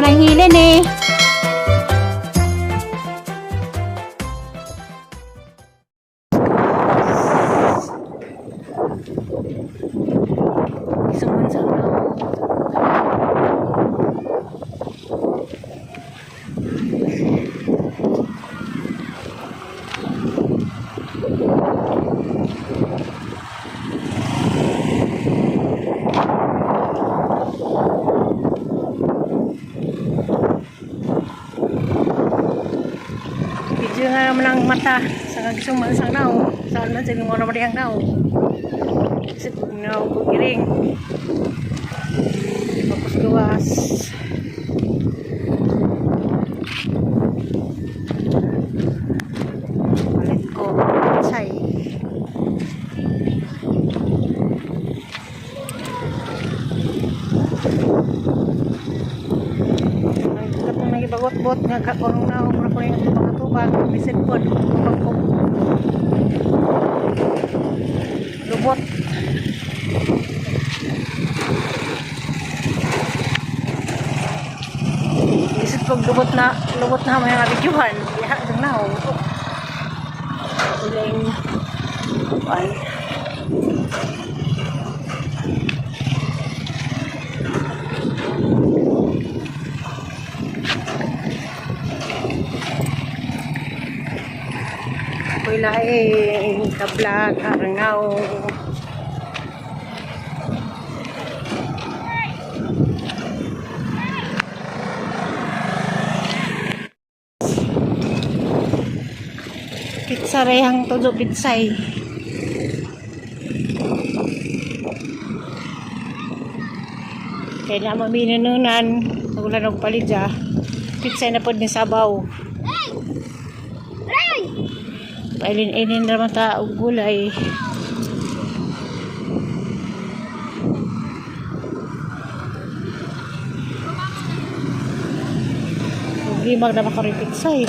lang hilin eh. Sumun sa video nga naman ang mata sa kagisuman sa nao saan man sa mga naman ang nao isip nao kugiring tapos gawas palit ko say katong nagibagot-bot nga kakurong nao mura ko yung tubag bisit po tubag ko lubot bisit po lubot na may nabidyohan diha itong nao uling ay ako'y laing kablag arangaw pizza rehang todo pitsay kaya na maminununan nagulan ng palidya pitsay na po ni sabaw pailin-ilin naman ta og gulay limag na makaripit say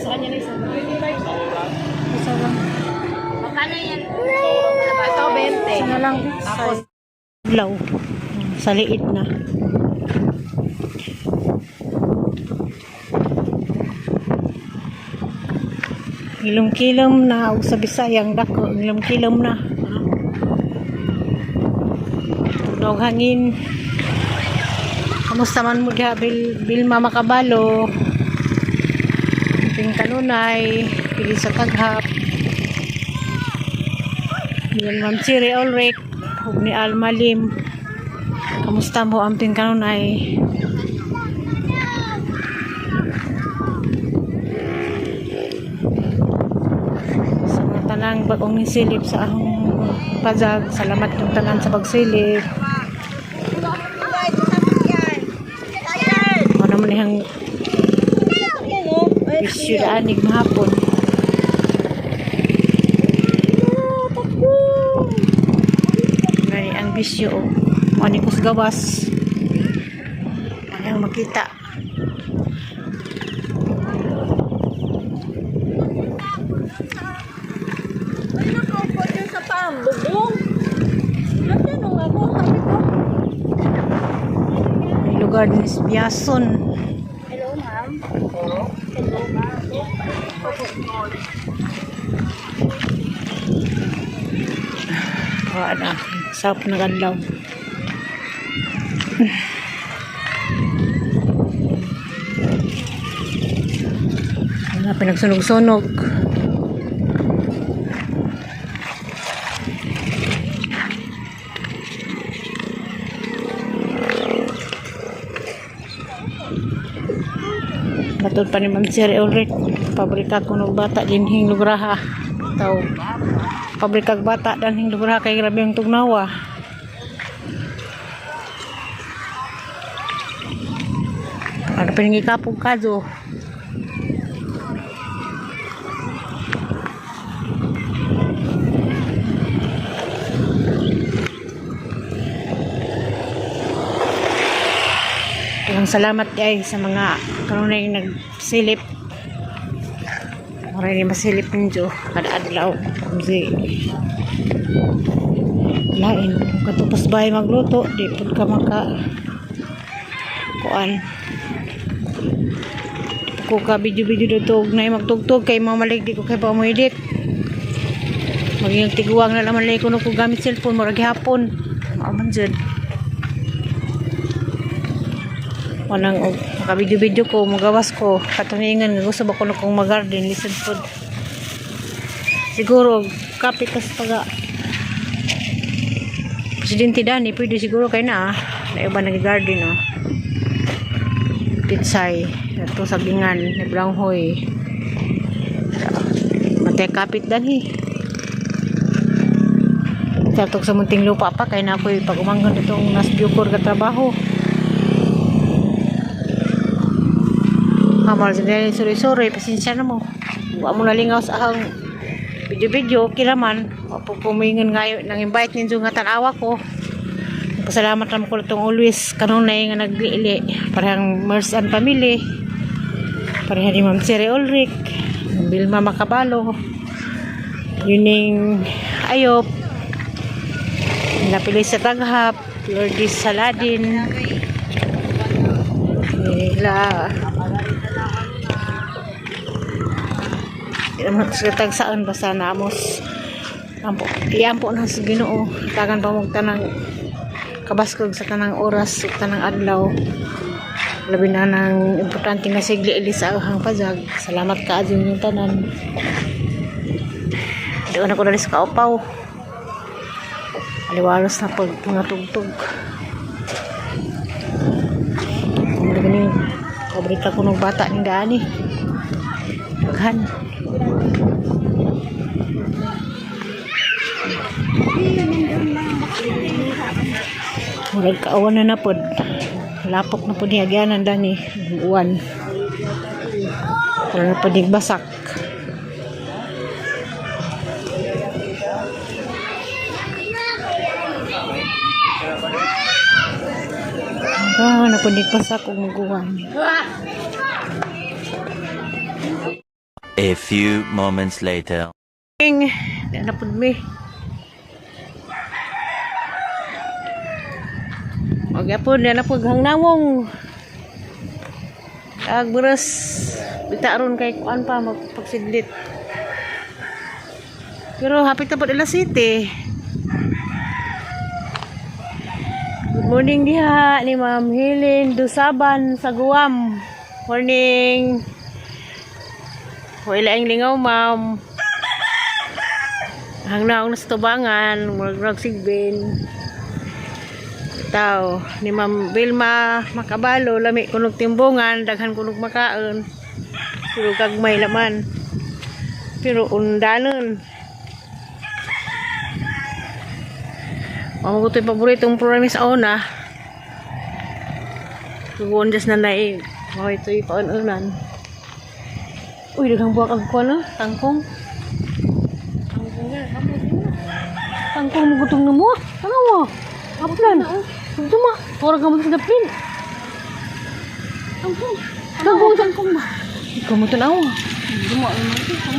sa kanya na isa. Isa lang. Magkano yan? Ito, 20. Isa na lang. Ako. Law. Sa liit na. Ilong-kilom na. O sa Bisayang dako. Ilong-kilom na. Tugnaw hangin. Kamusta man mo diha Bilma Makabalo. Ping kanunay, pili sa taghap. Yan Ma'am Chiri Ulrich, hug ni Almalim. Kamusta mo ang ping kanunay? Sa mga tanang bagong nisilip sa akong pazag, salamat yung tanan sa pagsilip. Ano naman yung bisyo daanig mahapon. Gani ang bisyo o. Manikos gawas. Ano yung makita. Ay, nakaupot yun sa pambubong. Nagtanong ako, sabi ko. May lugar din is Biason. Hello, ma'am. Hello, ma'am. Wala. Sarap na ganlaw. Wala, pinagsunog-sunog. Batod pa ni Ma'am Chiri Ulrich. Pabrika ko ng bata din hinglugraha. Tao. Pabrikag bata dan hinglugraha kay grabe yung tugnawa. Ano pa yung ikapog kaso. Ang salamat ay sa mga kanunay nagsilip. Maray ni masilip ninyo kada adlaw. Kasi lain kung katupos bahay magluto, di pud ka maka kuan. Ko ka video-video dito na magtugtog kay mamalig di ko kay pa mo edit. Maging tiguang na naman lay ko gamit cellphone mo ragi hapon. Maaman jud. Wanang maka-video-video ko, magawas ko, katuningan nga gusto ba ko na kong mag-garden, listen food. Siguro, kapit kas taga Presidente Dani, pwede siguro kayo na iba nag-garden, no? Pitsay, ito sabingan, nablanghoy. Matay kapit Dani. Sartok sa munting lupa pa, kaya na ako'y pag-umanggan itong nas Bucor ka trabaho. Hamal sa sorry, pasensya na mo. Huwag mo nalingaw sa ahang video-video, okay naman. Pumingan ngayon, nang invite ninyo nga tanawa ko. Pasalamat naman ko itong always kanunay nga nag-iili. Parang Mers and Family. Parang ni Ma'am Siri Ulrich. Bilma Makabalo. Yuning Ayop. Napilis sa Taghap. Lourdes Saladin. Nila tag saan basta namos ampo iampo na sa Ginoo tagan pa mo tanang kabaskog sa tanang oras sa tanang adlaw labi na nang importante nga sigli ili sa ahang pazag. Salamat ka adyon yung tanan doon ako dalis ka upaw aliwalos na pag mga tugtog magaling pabrika ko ng bata ni Dani maghan. Murag kaawan na napod. Lapok na po niya gyanan Dani. Uwan. Para na po basak. Na po basak kung mag-uwan. A few moments later. Napod mi. Magyapon na po hangnawong. Agberes bitaron kay kuan pa magpagsidlit. Pero hapit na po ila city. Good morning diha ni Ma'am Helen Dusaban sa Guam. Morning. Wala ang lingaw, ma'am. Hangnawong na sa tubangan, murag sigbin. Tao ni Ma'am Vilma Makabalo lami kunog timbungan daghan kunog makaon pero kagmay laman pero undanon mamuto yung paboritong programa sa una tugon just na naig mau ito ipaunan uy daghang buwak ang kuwan na tangkong mo gutong na mo ano mo aplan ito ma, parang gamot sa dapin. Tangkong ba? Gamot na ako. Gamot na ako.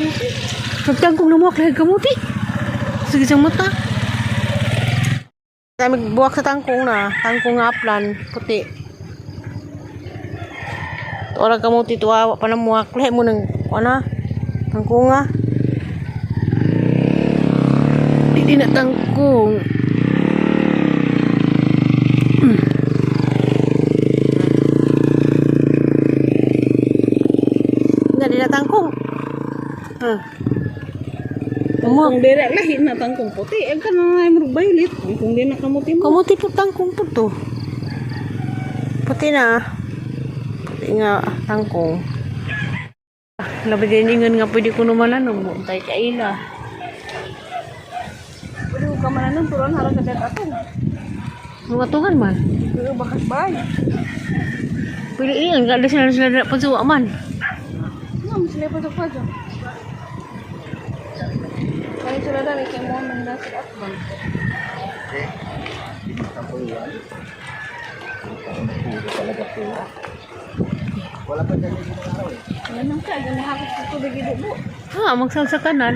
Nagtangkong na mo, kaya gamuti. Sige siyang mata. Kami buwak sa tangkong na. Tangkong nga aplan, puti. Orang gamuti, tuwa pa na muwak. Kaya mo ng, tangkong nga. Hindi na tangkong. Tangkong. Kung dira lahi na tangkong puti, ang kana ay violet. Kung di na kamuti mo. Kamuti po tangkong po to. Puti na. Puti nga tangkong. Labi din nga pwede ko naman tay kaila. Pwede ko kamanan turan harang kadet atong. Mga tungan man. Pero bakas bay. Pwede iyan, ganda sila na pagsuwa man. Sila pa pa dyan. Kaya sila dami kaya mo nang nasa atbang. Ganun ka, ganahakot sa tubig dito. Ha, magsal sa kanal.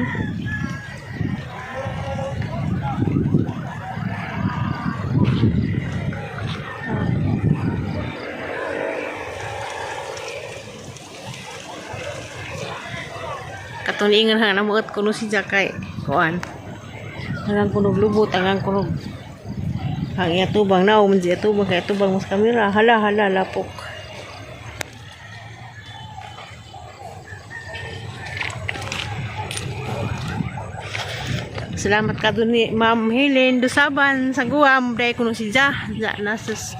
Katuningan hang namuot kuno si Jakay. Kuan. Hanggang kunog lubot, hanggang kunog. Hang iatubang na, man siya tubang, kaya tubang mas kamera. Hala, lapok. Salamat ka dun ni Ma'am Helen Dusaban sa Guam. Dahil kuno si Ja. Nasus.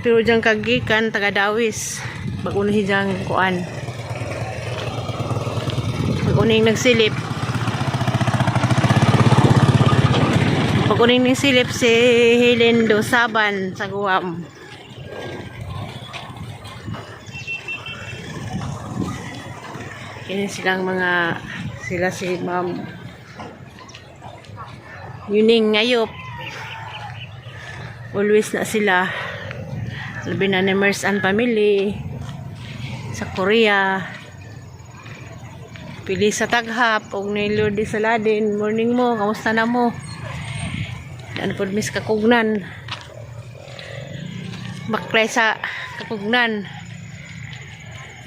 Pero diyang kagikan, taga Dawis. Baguno si Jang kuan. Pag-uning nagsilip. Pag-uning nagsilip si Helen Dusaban sa Guam. Kini silang mga sila si Ma'am Yuning Ngayop. Always na sila. Labi na ni Mers and family sa Korea. Pili sa Taghap og ni Lodi Saladin. Morning mo, kamusta na mo? Ano po mis kakugnan? Baklay sa kakugnan.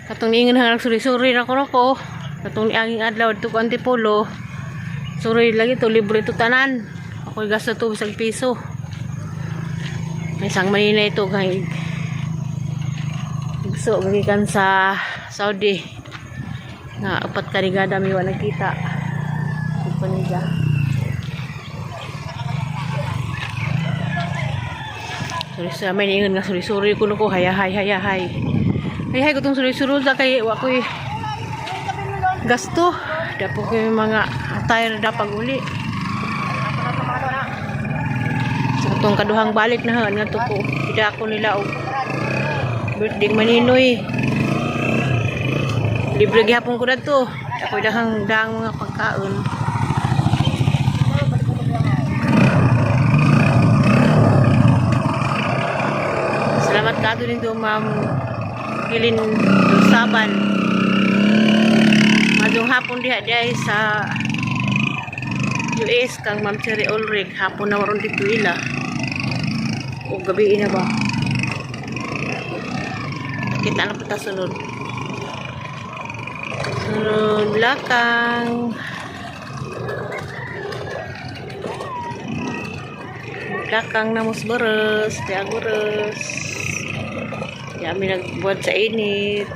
Katong niingon hang suri-suri na ko. Katong nianging adlaw to Antipolo. Suri lagi to, libre to tanan. Ako'y gasto to isang piso. May isang manina ito kay so magikan sa Saudi nga upat karigada may wala nakita paniga. Sorry may niingon nga suri-suri ko nuko hayahay ko tong suri-suri sa kay wakoy gasto dapo ko yung mga attire dapag uli sa itong kaduhang balik na nga to ko pida ko nila og birthday maninoy libre gihapon ko dito ako dahang mga pagkaon. Salamat ka din do Ma'am Helen Dusaban. Madung hapon diha sa US kang Ma'am Cherry Ulrich hapon na waron dito ila o gabi na ba kita na pata sunod lakang na musboros tiagoros kami nagbuhat sa init.